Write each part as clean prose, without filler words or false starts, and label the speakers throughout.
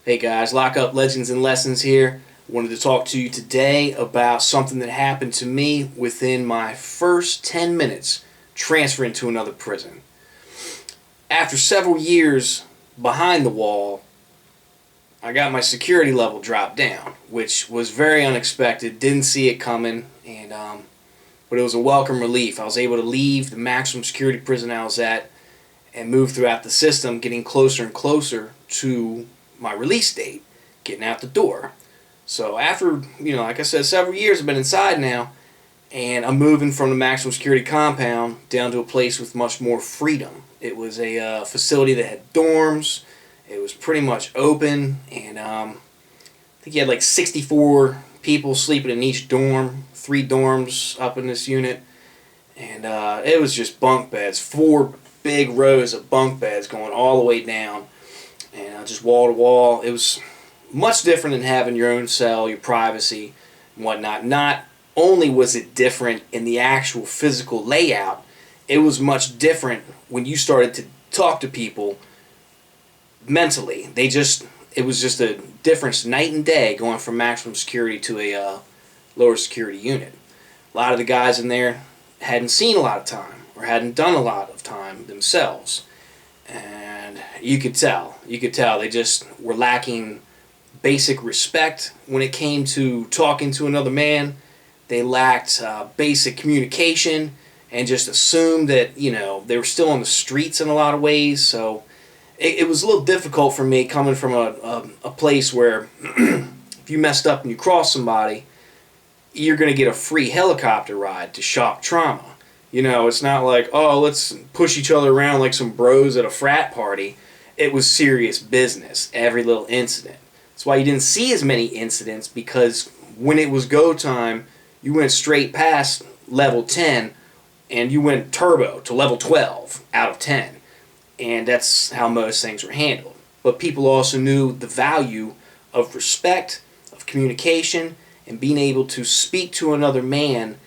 Speaker 1: Hey guys, Lockup Legends and Lessons here. Wanted to talk to you today about something that happened to me within my first 10 minutes transferring to another prison. After several years behind the wall, I got my security level dropped down, which was very unexpected. Didn't see it coming, but it was a welcome relief. I was able to leave the maximum security prison I was at and move throughout the system, getting closer and closer to my release date, getting out the door. So after, like I said, several years, I've been inside now, and I'm moving from the maximum security compound down to a place with much more freedom. It was a facility that had dorms. It was pretty much open, and I think you had like 64 people sleeping in each dorm, 3 dorms up in this unit, and it was just bunk beds, 4 big rows of bunk beds going all the way down, and just wall to wall. It was much different than having your own cell, your privacy, and whatnot. Not only was it different in the actual physical layout, it was much different when you started to talk to people mentally. It was just a difference night and day going from maximum security to a lower security unit. A lot of the guys in there hadn't seen a lot of time or hadn't done a lot of time themselves, and you could tell they just were lacking basic respect when it came to talking to another man. They lacked basic communication and just assumed that they were still on the streets in a lot of ways. So it was a little difficult for me coming from a place where if you messed up and you crossed somebody, you're going to get a free helicopter ride to shock trauma. It's not like, oh, let's push each other around like some bros at a frat party. It was serious business, every little incident. That's why you didn't see as many incidents, because when it was go time, you went straight past level 10 and you went turbo to level 12 out of 10. And that's how most things were handled. But people also knew the value of respect, of communication, and being able to speak to another man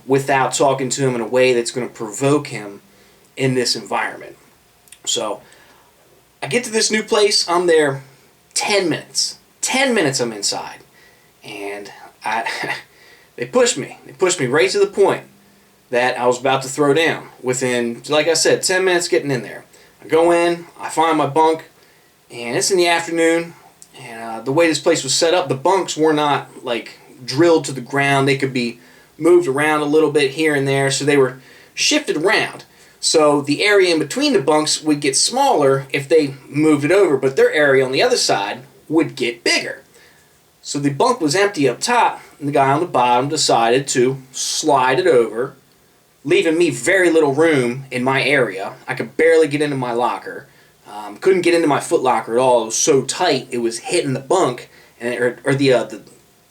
Speaker 1: without talking to him in a way that's going to provoke him in this environment. So I get to this new place. I'm there 10 minutes. 10 minutes I'm inside. And they pushed me. They pushed me right to the point that I was about to throw down. Within, like I said, 10 minutes getting in there. I go in, I find my bunk, and it's in the afternoon. And the way this place was set up, the bunks were not like drilled to the ground. They could be moved around a little bit here and there, so they were shifted around. So the area in between the bunks would get smaller if they moved it over, but their area on the other side would get bigger. So the bunk was empty up top, and the guy on the bottom decided to slide it over, leaving me very little room in my area. I could barely get into my locker. Couldn't get into my foot locker at all. It was so tight, it was hitting the bunk, or the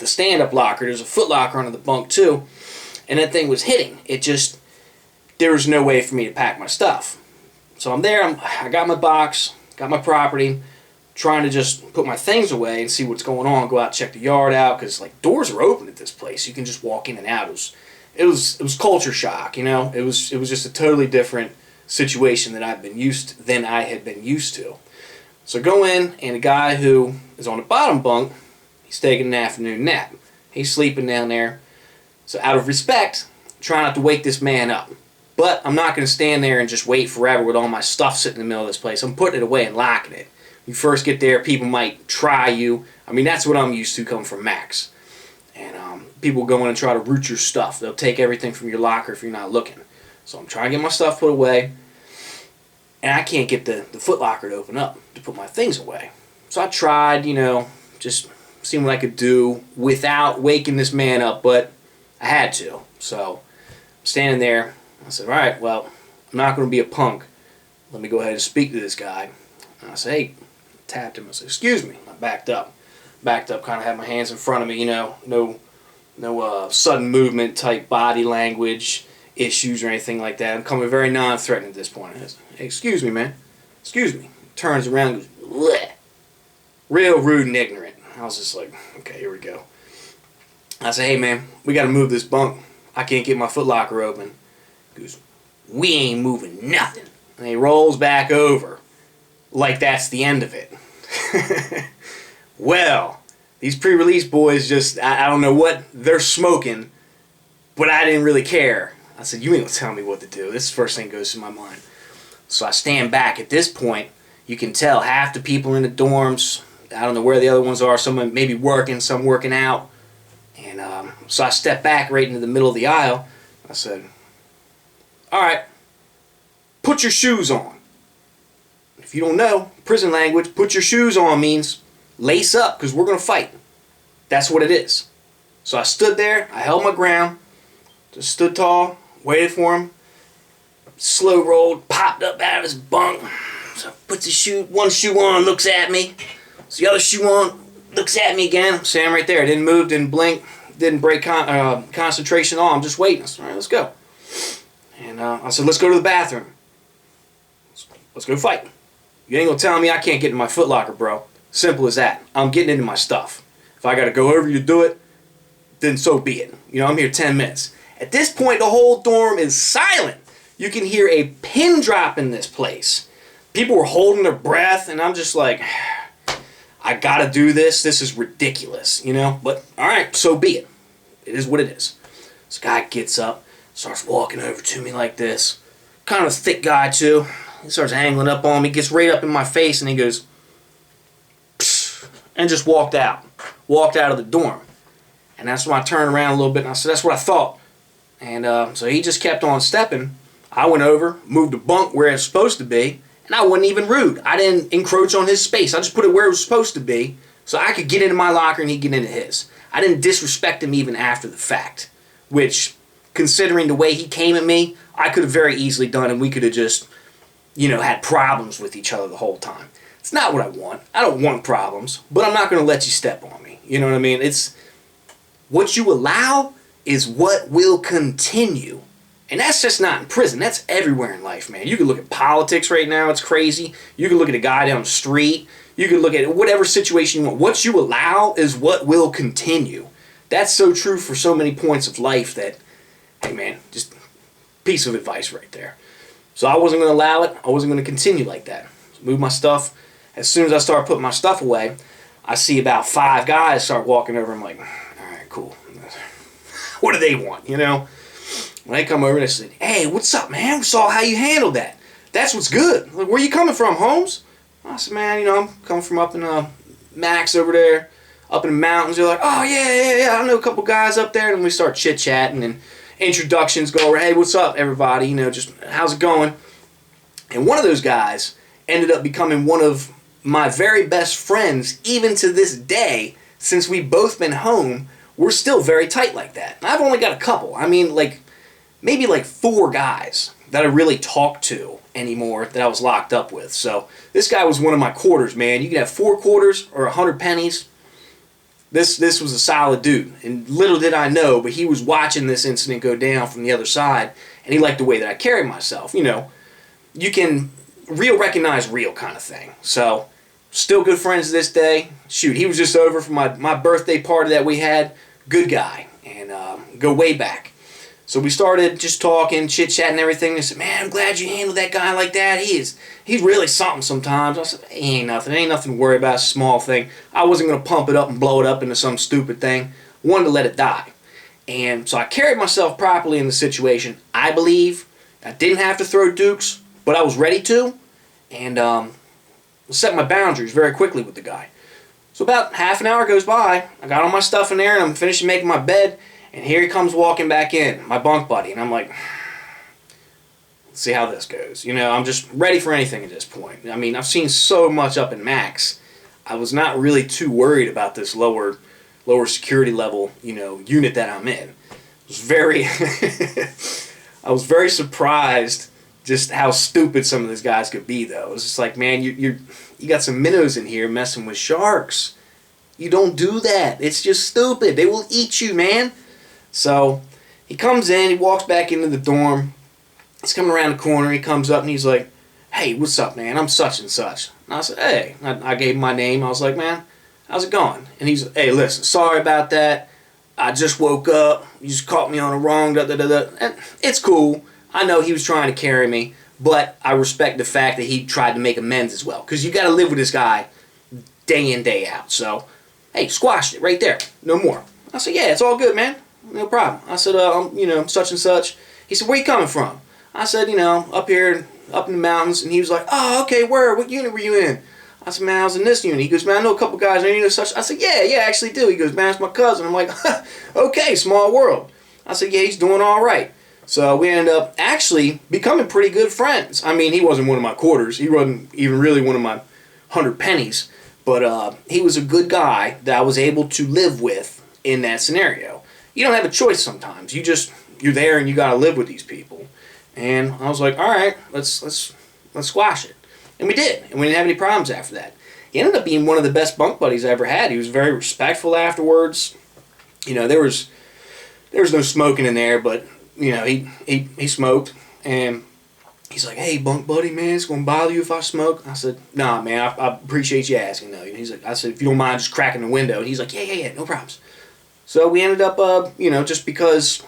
Speaker 1: stand-up locker. There's a foot locker under the bunk too, and that thing was hitting. There was no way for me to pack my stuff. So I'm there, I got my box, got my property, trying to just put my things away and see what's going on, go out, check the yard out, because like doors are open at this place. You can just walk in and out. It was culture shock, It was just a totally different situation than I had been used to. So go in, and the guy who is on the bottom bunk, he's taking an afternoon nap. He's sleeping down there. So out of respect, try not to wake this man up. But I'm not going to stand there and just wait forever with all my stuff sitting in the middle of this place. I'm putting it away and locking it. You first get there, people might try you. I mean, that's what I'm used to coming from Max. And people go in and try to root your stuff. They'll take everything from your locker if you're not looking. So I'm trying to get my stuff put away, and I can't get the foot locker to open up to put my things away. So I tried, just seeing what I could do without waking this man up, but I had to. So I'm standing there. I said, all right, well, I'm not going to be a punk. Let me go ahead and speak to this guy. And I said, hey, tapped him. I said, excuse me. I backed up, kind of had my hands in front of me, no sudden movement type body language issues or anything like that. I'm coming very non-threatening at this point. I said, hey, excuse me, man. Excuse me. Turns around and goes, bleh. Real rude and ignorant. I was just like, okay, here we go. I said, hey, man, we got to move this bunk. I can't get my foot locker open. He goes, we ain't moving nothing. And he rolls back over like that's the end of it. Well, these pre-release boys just, I don't know what they're smoking, but I didn't really care. I said, you ain't gonna tell me what to do. This is the first thing that goes through my mind. So I stand back. At this point, you can tell half the people in the dorms, I don't know where the other ones are, some maybe working, some working out. And so I stepped back right into the middle of the aisle. I said, all right, put your shoes on. If you don't know, prison language, put your shoes on means lace up because we're going to fight. That's what it is. So I stood there, I held my ground, just stood tall, waited for him, slow rolled, popped up out of his bunk. So puts his shoe, one shoe on, looks at me. So the other shoe on, looks at me again. I'm standing right there. Didn't move, didn't blink, didn't break concentration at all. I'm just waiting. I said, all right, let's go. And I said, let's go to the bathroom. Let's go fight. You ain't gonna tell me I can't get in my Foot Locker, bro. Simple as that. I'm getting into my stuff. If I gotta go over you to do it, then so be it. You know, I'm here 10 minutes. At this point, the whole dorm is silent. You can hear a pin drop in this place. People were holding their breath, and I'm just like, I gotta do this. This is ridiculous, you know? But, all right, so be it. It is what it is. This guy gets up, starts walking over to me like this. Kind of a thick guy, too. He starts angling up on me, gets right up in my face, and he goes, psh, and just walked out. Walked out of the dorm. And that's when I turned around a little bit, and I said, that's what I thought. And so he just kept on stepping. I went over, moved the bunk where it's supposed to be, and I wasn't even rude. I didn't encroach on his space. I just put it where it was supposed to be so I could get into my locker and he'd get into his. I didn't disrespect him even after the fact, which, considering the way he came at me, I could have very easily done, and we could have just, you know, had problems with each other the whole time. It's not what I want. I don't want problems, but I'm not going to let you step on me. You know what I mean? It's what you allow is what will continue. And that's just not in prison. That's everywhere in life, man. You can look at politics right now. It's crazy. You can look at a guy down the street. You can look at whatever situation you want. What you allow is what will continue. That's so true for so many points of life that, hey, man, just piece of advice right there. So I wasn't going to allow it. I wasn't going to continue like that. So move my stuff. As soon as I start putting my stuff away, I see about 5 guys start walking over. I'm like, all right, cool. What do they want, you know? When they come over, they say, hey, what's up, man? We saw how you handled that. That's what's good. Like, where you coming from, Holmes? I said, man, you know, I'm coming from up in Max over there, up in the mountains. They're like, oh, yeah, I know a couple guys up there. And we start chit-chatting and introductions go over, hey, what's up, everybody? You know, just how's it going? And one of those guys ended up becoming one of my very best friends, even to this day, since we've both been home. We're still very tight like that. And I've only got a couple. I mean, like, maybe like 4 guys that I really talk to anymore that I was locked up with. So this guy was one of my quarters, man. You can have 4 quarters or 100 pennies. This was a solid dude. And little did I know, but he was watching this incident go down from the other side, and he liked the way that I carried myself. You know, you can real recognize real kind of thing. So still good friends to this day. Shoot, he was just over for my birthday party that we had. Good guy, and go way back. So we started just talking, chit-chatting and everything. They said, man, I'm glad you handled that guy like that. He's really something sometimes. I said, ain't nothing to worry about. It's a small thing. I wasn't going to pump it up and blow it up into some stupid thing. Wanted to let it die. And so I carried myself properly in the situation. I believe I didn't have to throw dukes, but I was ready to. And set my boundaries very quickly with the guy. So about half an hour goes by. I got all my stuff in there, and I'm finishing making my bed. And here he comes walking back in, my bunk buddy. And I'm like, let's see how this goes. You know, I'm just ready for anything at this point. I mean, I've seen so much up in Max. I was not really too worried about this lower security level, you know, unit that I'm in. I was very surprised just how stupid some of these guys could be, though. It's just like, man, you got some minnows in here messing with sharks. You don't do that. It's just stupid. They will eat you, man. So he comes in, he walks back into the dorm. He's coming around the corner. He comes up and he's like, hey, what's up, man? I'm such and such. And I said, hey. I gave him my name. I was like, man, how's it going? And he's like, hey, listen, sorry about that. I just woke up. You just caught me on the wrong, And it's cool. I know he was trying to carry me, but I respect the fact that he tried to make amends as well. Because you got to live with this guy day in, day out. So, hey, squashed it right there. No more. I said, yeah, it's all good, man. No problem. I said, you know, such and such. He said, where you coming from? I said, you know, up here, up in the mountains. And he was like, oh, okay, where? What unit were you in? I said, man, I was in this unit. He goes, man, I know a couple guys in such. I said, yeah, I actually do. He goes, man, it's my cousin. I'm like, okay, small world. I said, yeah, he's doing all right. So we ended up actually becoming pretty good friends. I mean, he wasn't one of my quarters. He wasn't even really one of my 100 pennies. But he was a good guy that I was able to live with in that scenario. You don't have a choice sometimes. You're there and you got to live with these people. And I was like, all right, let's squash it. And we did. And we didn't have any problems after that. He ended up being one of the best bunk buddies I ever had. He was very respectful afterwards. You know, there was no smoking in there, but, you know, he smoked. And he's like, hey, bunk buddy, man, it's going to bother you if I smoke? I said, nah, man, I appreciate you asking, though. He's like, I said, if you don't mind just cracking the window. And he's like, yeah, no problems. So we ended up, you know, just because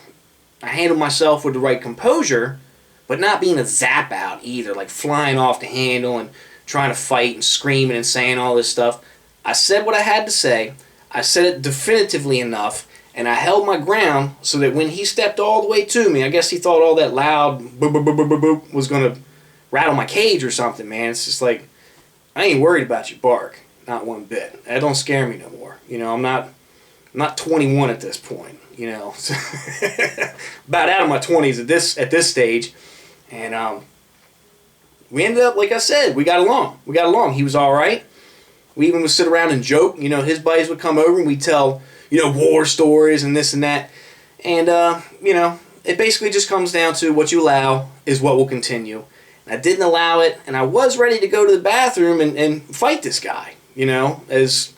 Speaker 1: I handled myself with the right composure, but not being a zap out either, like flying off the handle and trying to fight and screaming and saying all this stuff. I said what I had to say. I said it definitively enough, and I held my ground so that when he stepped all the way to me, I guess he thought all that loud boop, boop, boop, boop, boop, boop was going to rattle my cage or something, man. It's just like, I ain't worried about your bark, not one bit. That don't scare me no more. You know, I'm not 21 at this point, you know. About out of my 20s at this stage. And we ended up, like I said, we got along. He was all right. We even would sit around and joke. You know, his buddies would come over and we'd tell, you know, war stories and this and that. And, you know, it basically just comes down to what you allow is what will continue. And I didn't allow it, and I was ready to go to the bathroom and fight this guy, you know, as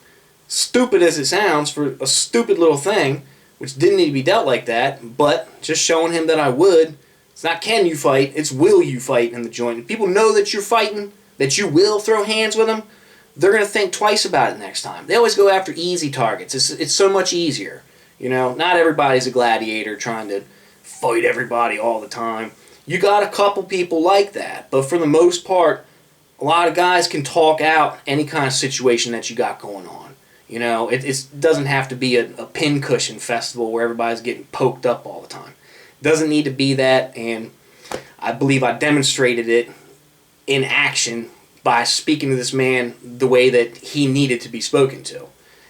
Speaker 1: stupid as it sounds for a stupid little thing, which didn't need to be dealt like that, but just showing him that I would. It's not can you fight, it's will you fight in the joint. If people know that you're fighting, that you will throw hands with them, they're going to think twice about it next time. They always go after easy targets. It's so much easier. You know, not everybody's a gladiator trying to fight everybody all the time. You got a couple people like that, but for the most part, a lot of guys can talk out any kind of situation that you got going on. You know, it doesn't have to be a pincushion festival where everybody's getting poked up all the time. It doesn't need to be that, and I believe I demonstrated it in action by speaking to this man the way that he needed to be spoken to,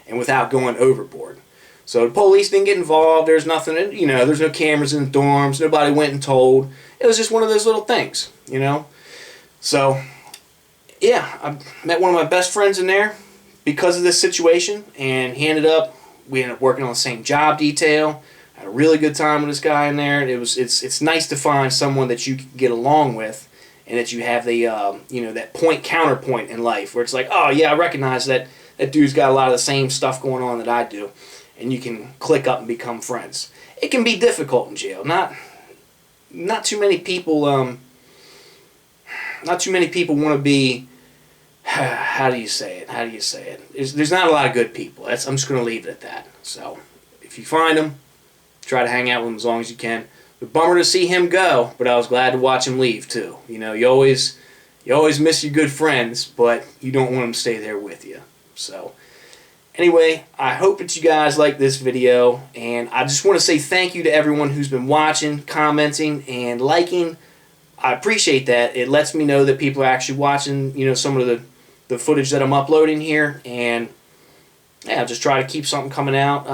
Speaker 1: and without going overboard. So the police didn't get involved. There's nothing, you know, there's no cameras in the dorms. Nobody went and told. It was just one of those little things, you know. So, yeah, I met one of my best friends in there because of this situation, and we ended up working on the same job detail. I had a really good time with this guy in there. It's nice to find someone that you can get along with, and that you have the you know, that counterpoint in life where it's like, oh yeah, I recognize that dude's got a lot of the same stuff going on that I do, and you can click up and become friends. It can be difficult in jail. Not too many people want to be. How do you say it? There's not a lot of good people. I'm just going to leave it at that. So, if you find them, try to hang out with them as long as you can. It was a bummer to see him go, but I was glad to watch him leave too. You know, you always miss your good friends, but you don't want them to stay there with you. So, anyway, I hope that you guys like this video, and I just want to say thank you to everyone who's been watching, commenting, and liking. I appreciate that. It lets me know that people are actually watching, you know, some of the footage that I'm uploading here, and yeah, I'll just try to keep something coming out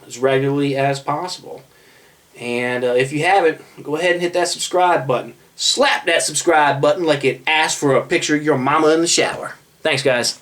Speaker 1: as regularly as possible. And if you haven't, go ahead and hit that subscribe button. Slap that subscribe button like it asked for a picture of your mama in the shower. Thanks, guys.